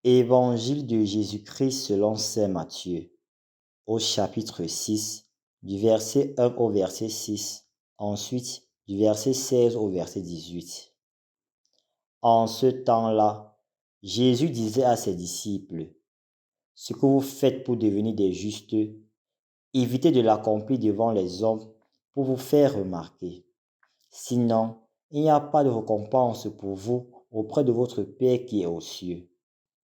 Évangile de Jésus-Christ selon saint Matthieu, au chapitre 6, du verset 1 au verset 6, ensuite du verset 16 au verset 18. En ce temps-là, Jésus disait à ses disciples, ce que vous faites pour devenir des justes, évitez de l'accomplir devant les hommes pour vous faire remarquer. Sinon, il n'y a pas de récompense pour vous auprès de votre Père qui est aux cieux.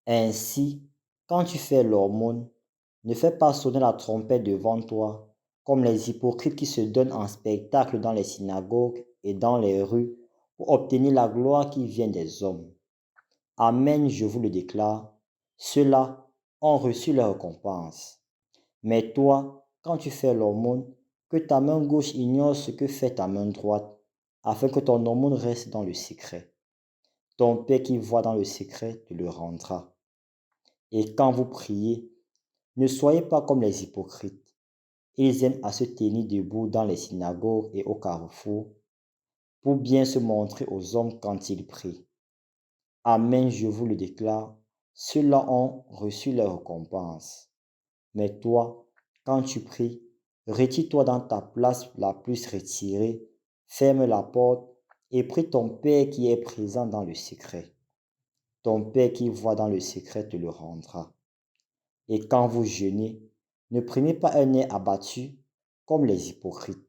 Ainsi, quand tu fais l'aumône, ne fais pas sonner la trompette devant toi, comme les hypocrites qui se donnent en spectacle dans les synagogues et dans les rues pour obtenir la gloire qui vient des hommes. Amen, je vous le déclare, ceux-là ont reçu leur récompense. Mais toi, quand tu fais l'aumône, que ta main gauche ignore ce que fait ta main droite, afin que ton aumône reste dans le secret. Ton Père qui voit dans le secret te le rendra. Et quand vous priez, ne soyez pas comme les hypocrites. Ils aiment à se tenir debout dans les synagogues et au carrefour pour bien se montrer aux hommes quand ils prient. Amen, je vous le déclare, ceux-là ont reçu leur récompense. Mais toi, quand tu pries, retire-toi dans ta place la plus retirée, ferme la porte et prie ton Père qui est présent dans le secret. Ton Père qui voit dans le secret te le rendra. Et quand vous jeûnez, ne prenez pas un air abattu comme les hypocrites.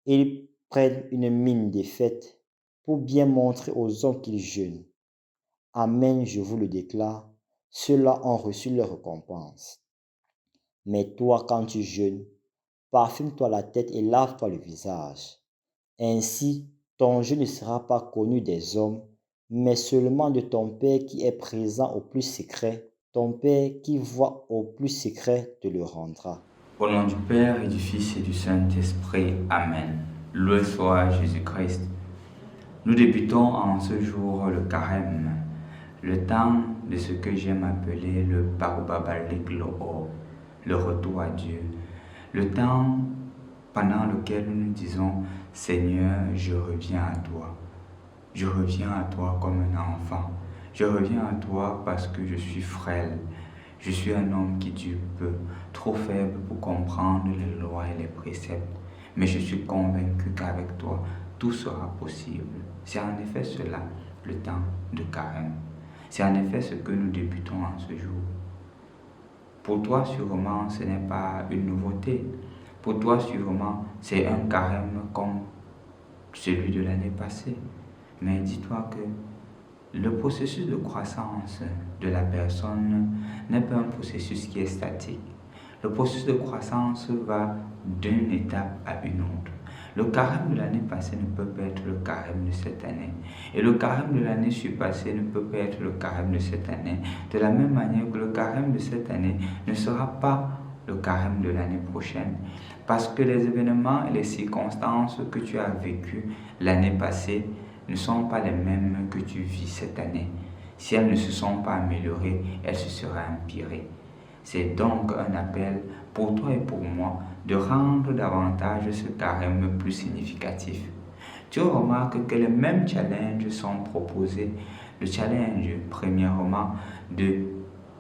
Ils prennent une mine défaite pour bien montrer aux hommes qu'ils jeûnent. Amen, je vous le déclare, ceux-là ont reçu leur récompense. Mais toi, quand tu jeûnes, parfume-toi la tête et lave-toi le visage. Ainsi, ton jeûne ne sera pas connu des hommes, mais seulement de ton Père qui est présent au plus secret. Ton Père qui voit au plus secret te le rendra. Au nom du Père et du Fils et du Saint-Esprit. Amen. Loué soit Jésus-Christ. Nous débutons en ce jour le carême, le temps de ce que j'aime appeler le Parubabalik Lo'o, le retour à Dieu. Le temps pendant lequel nous disons « Seigneur, je reviens à toi ». Je reviens à toi comme un enfant. Je reviens à toi parce que je suis frêle. Je suis un homme qui tue peu, trop faible pour comprendre les lois et les préceptes. Mais je suis convaincu qu'avec toi, tout sera possible. C'est en effet cela, le temps de carême. C'est en effet ce que nous débutons en ce jour. Pour toi, sûrement, ce n'est pas une nouveauté. Pour toi, sûrement, c'est un carême comme celui de l'année passée. Mais dis-toi que le processus de croissance de la personne n'est pas un processus qui est statique. Le processus de croissance va d'une étape à une autre. Le carême de l'année passée ne peut pas être le carême de cette année. Et le carême de l'année surpassée ne peut pas être le carême de cette année. De la même manière que le carême de cette année ne sera pas le carême de l'année prochaine. Parce que les événements et les circonstances que tu as vécues l'année passée ne sont pas les mêmes que tu vis cette année. Si elles ne se sont pas améliorées, elles se seraient empirées. C'est donc un appel pour toi et pour moi de rendre davantage ce carême plus significatif. Tu remarques que les mêmes challenges sont proposés. Le challenge, premièrement, de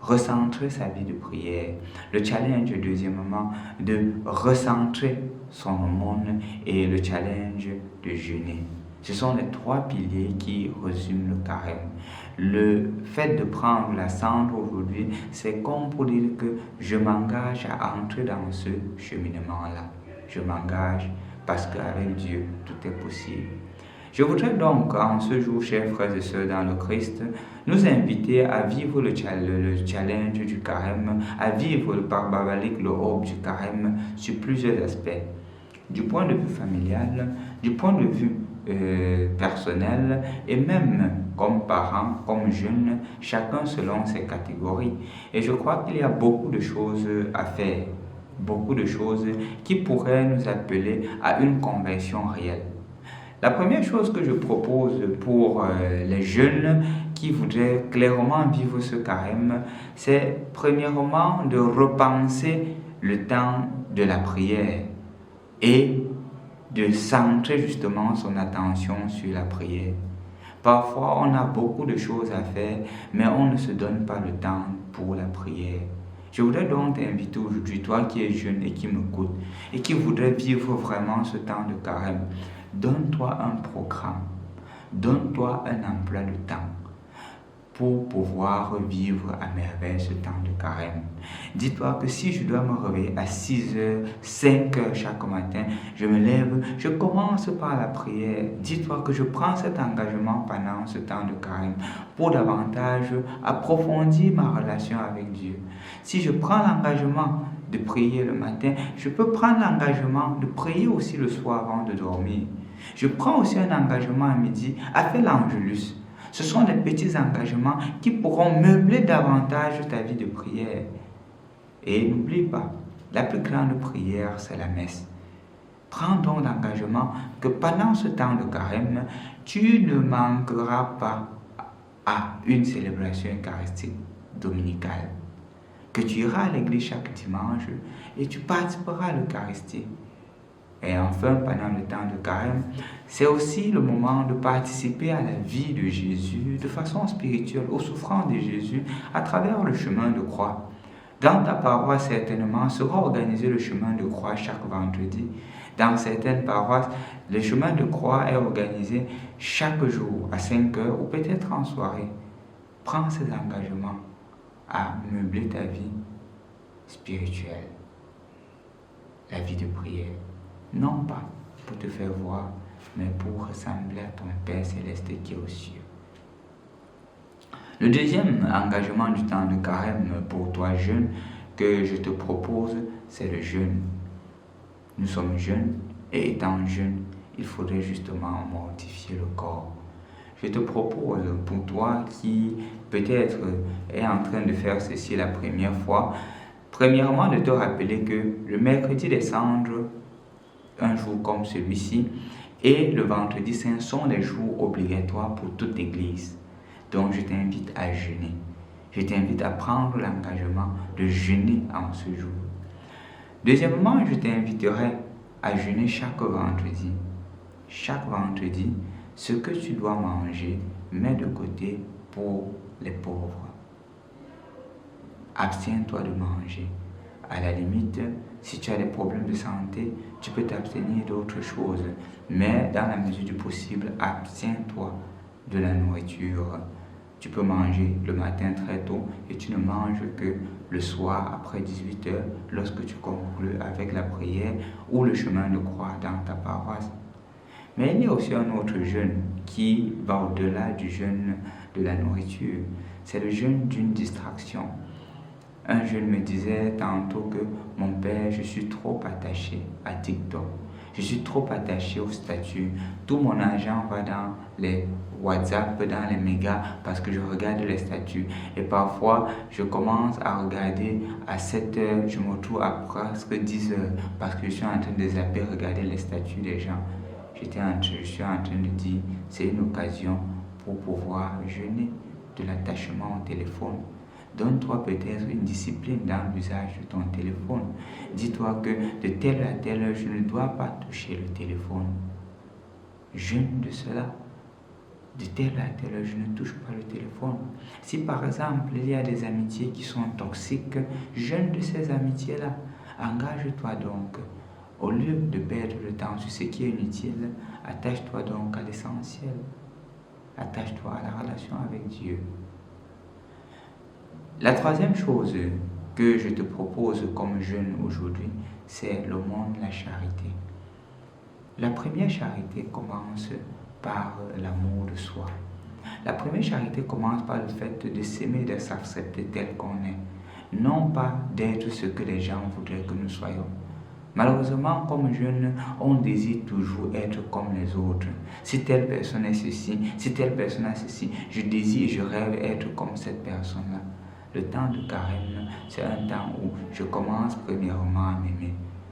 recentrer sa vie de prière. Le challenge, deuxièmement, de recentrer son aumône et le challenge de jeûner. Ce sont les trois piliers qui résument le carême. Le fait de prendre la cendre aujourd'hui, c'est comme pour dire que je m'engage à entrer dans ce cheminement-là. Je m'engage parce qu'avec Dieu, tout est possible. Je voudrais donc, en ce jour, chers frères et sœurs dans le Christ, nous inviter à vivre le challenge du carême, à vivre le Parubabalik Lo'o du carême sur plusieurs aspects. Du point de vue familial, du point de vue personnel et même comme parent, comme jeune, chacun selon ses catégories. Et je crois qu'il y a beaucoup de choses à faire, beaucoup de choses qui pourraient nous appeler à une conversion réelle. La première chose que je propose pour les jeunes qui voudraient clairement vivre ce carême, c'est premièrement de repenser le temps de la prière et de centrer justement son attention sur la prière. Parfois, on a beaucoup de choses à faire, mais on ne se donne pas le temps pour la prière. Je voudrais donc t'inviter aujourd'hui, toi qui es jeune et qui m'écoute, et qui voudrais vivre vraiment ce temps de carême. Donne-toi un programme, donne-toi un emploi de temps pour pouvoir vivre à merveille ce temps de carême. Dis-toi que si je dois me réveiller à 6h, 5h chaque matin, je me lève, je commence par la prière. Dis-toi que je prends cet engagement pendant ce temps de carême pour davantage approfondir ma relation avec Dieu. Si je prends l'engagement de prier le matin, je peux prendre l'engagement de prier aussi le soir avant de dormir. Je prends aussi un engagement à midi à faire l'Angélus. Ce sont des petits engagements qui pourront meubler davantage ta vie de prière. Et n'oublie pas, la plus grande prière, c'est la messe. Prends donc l'engagement que pendant ce temps de carême, tu ne manqueras pas à une célébration eucharistique dominicale. Que tu iras à l'église chaque dimanche et tu participeras à l'Eucharistie. Et enfin, pendant le temps de carême, c'est aussi le moment de participer à la vie de Jésus de façon spirituelle, aux souffrances de Jésus à travers le chemin de croix. Dans ta paroisse, certainement, sera organisé le chemin de croix chaque vendredi. Dans certaines paroisses, le chemin de croix est organisé chaque jour à 5 heures ou peut-être en soirée. Prends ces engagements à meubler ta vie spirituelle, la vie de prière. Non pas pour te faire voir, mais pour ressembler à ton Père Céleste qui est aux cieux. Le deuxième engagement du temps de carême pour toi jeune que je te propose, c'est le jeûne. Nous sommes jeunes et étant jeunes, il faudrait justement mortifier le corps. Je te propose pour toi qui peut-être est en train de faire ceci la première fois, premièrement de te rappeler que le mercredi des cendres, un jour comme celui-ci, et le vendredi saint sont les jours obligatoires pour toute église. Donc je t'invite à jeûner. Je t'invite à prendre l'engagement de jeûner en ce jour. Deuxièmement, je t'inviterai à jeûner chaque vendredi. Chaque vendredi, ce que tu dois manger, mets de côté pour les pauvres. Abstiens-toi de manger. À la limite, si tu as des problèmes de santé, tu peux t'abstenir d'autres choses. Mais dans la mesure du possible, abstiens-toi de la nourriture. Tu peux manger le matin très tôt et tu ne manges que le soir après 18h lorsque tu conclus avec la prière ou le chemin de croix dans ta paroisse. Mais il y a aussi un autre jeûne qui va au-delà du jeûne de la nourriture. C'est le jeûne d'une distraction. Un jeune me disait tantôt que mon père, je suis trop attaché à TikTok. Je suis trop attaché au statut. Tout mon argent va dans les WhatsApp, dans les mégas parce que je regarde les statuts. Et parfois, je commence à regarder à 7 heures, je me retrouve à presque 10 heures parce que je suis en train de zapper, regarder les statuts des gens. Je suis en train de dire, c'est une occasion pour pouvoir jeûner de l'attachement au téléphone. Donne-toi peut-être une discipline dans l'usage de ton téléphone. Dis-toi que de telle à telle heure, je ne dois pas toucher le téléphone. Jeûne de cela. De telle à telle heure, je ne touche pas le téléphone. Si par exemple, il y a des amitiés qui sont toxiques, jeûne de ces amitiés-là. Engage-toi donc. Au lieu de perdre le temps sur ce qui est inutile, attache-toi donc à l'essentiel. Attache-toi à la relation avec Dieu. La troisième chose que je te propose comme jeûne aujourd'hui, c'est l'aumône, la charité. La première charité commence par l'amour de soi. La première charité commence par le fait de s'aimer, de s'accepter tel qu'on est, non pas d'être ce que les gens voudraient que nous soyons. Malheureusement, comme jeune, on désire toujours être comme les autres. Si telle personne est ceci, si telle personne a ceci, je désire, je rêve être comme cette personne-là. Le temps de carême, c'est un temps où je commence premièrement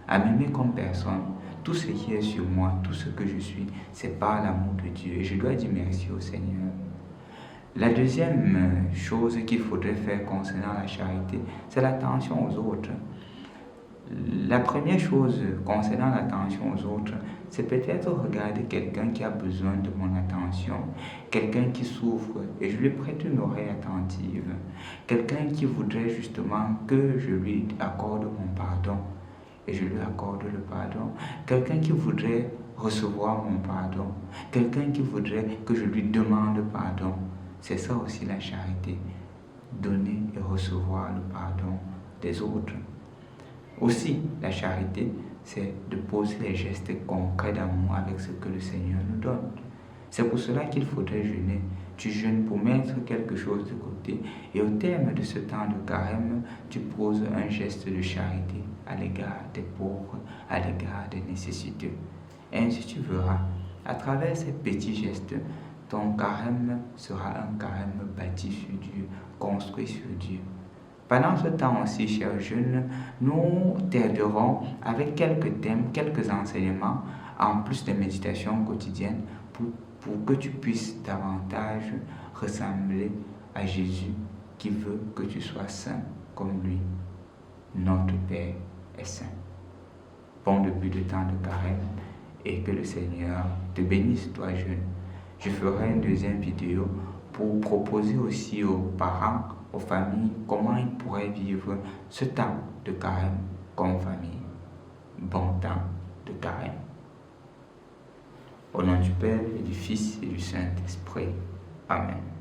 à m'aimer comme personne. Tout ce qui est sur moi, tout ce que je suis, c'est par l'amour de Dieu. Et je dois dire merci au Seigneur. La deuxième chose qu'il faudrait faire concernant la charité, c'est l'attention aux autres. La première chose concernant l'attention aux autres, c'est peut-être regarder quelqu'un qui a besoin de mon attention, quelqu'un qui souffre et je lui prête une oreille attentive, quelqu'un qui voudrait justement que je lui accorde mon pardon et je lui accorde le pardon, quelqu'un qui voudrait recevoir mon pardon, quelqu'un qui voudrait que je lui demande pardon. C'est ça aussi la charité, donner et recevoir le pardon des autres. Aussi, la charité, c'est de poser les gestes concrets d'amour avec ce que le Seigneur nous donne. C'est pour cela qu'il faudrait jeûner. Tu jeûnes pour mettre quelque chose de côté et au terme de ce temps de carême, tu poses un geste de charité à l'égard des pauvres, à l'égard des nécessiteux. Et ainsi tu verras, à travers ces petits gestes, ton carême sera un carême bâti sur Dieu, construit sur Dieu. Pendant ce temps aussi, chers jeunes, nous t'aiderons avec quelques thèmes, quelques enseignements, en plus de méditation quotidienne, pour que tu puisses davantage ressembler à Jésus qui veut que tu sois saint comme lui. Notre Père est saint. Bon début de temps de carême et que le Seigneur te bénisse, toi jeune. Je ferai une deuxième vidéo pour proposer aussi aux parents, aux familles, comment ils pourraient vivre ce temps de carême comme famille. Bon temps de carême. Au nom du Père et du Fils et du Saint-Esprit. Amen.